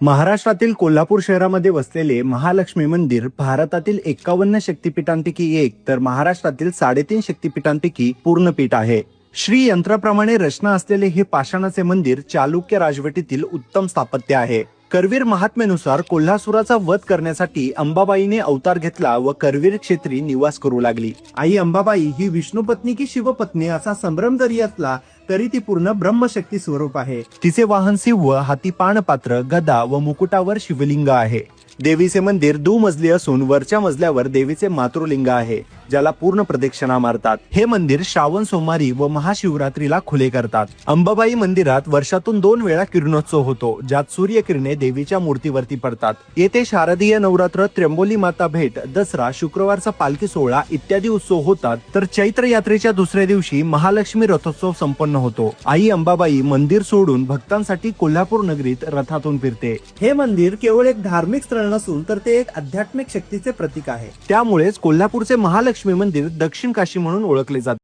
महाराष्ट्रातील कोल्हापूर शहरामध्ये वसलेले महालक्ष्मी मंदिर भारतातील 51 शक्तिपीठांपैकी एक तर महाराष्ट्रातील 3.5 शक्तिपीठांपैकी पूर्ण पीठ आहे। श्री यंत्राप्रमाणे रचना असलेले हे पाषाणाचे मंदिर चालुक्य राजवटीतील उत्तम स्थापत्य आहे। करवीर महात्म्यानुसार कोल्हासुराचा वध करण्यासाठी अंबाबाईने अवतार घेतला व करवीर क्षेत्री निवास करू लागली। आई अंबाबाई ही विष्णुपत्नी की शिवपत्नी असा संभ्रम जरी असला तरी ती पूर्ण ब्रह्मशक्ती स्वरूप आहे। तिचे वाहन सिंह, हाती पाणपात्र, गदा व मुकुटावर शिवलिंग आहे। देवीचे मंदिर दुमजली असून वरच्या मजल्यावर देवीचे मातृलिंग आहे, ज्याला पूर्ण प्रदक्षिणा मारतात। हे मंदिर श्रावण सोमवारी व महाशिवरात्रीला खुले करतात। अंबाबाई मंदिरात वर्षातून 2 वेळा किरणोत्सव होतो, ज्यात सूर्यकिरणे देवीच्या मूर्तीवरती पडतात। येथे शारदीय नवरात्र, त्र्यंबोली माता भेट, दसरा, शुक्रवारचा पालखी सोहळा इत्यादी उत्सव होतात। तर चैत्र यात्रेच्या दुसऱ्या दिवशी महालक्ष्मी रथोत्सव संपन्न होतो। आई अंबाबाई मंदिर सोडून भक्तांसाठी कोल्हापूर नगरीत रथातून फिरते। हे मंदिर केवळ एक धार्मिक स्थळ नसून तर ते एक आध्यात्मिक शक्तीचे प्रतीक आहे। त्यामुळेच कोल्हापूरचे महालक्ष्मी मंदिर दक्षिण काशी म्हणून ओळखले जाते।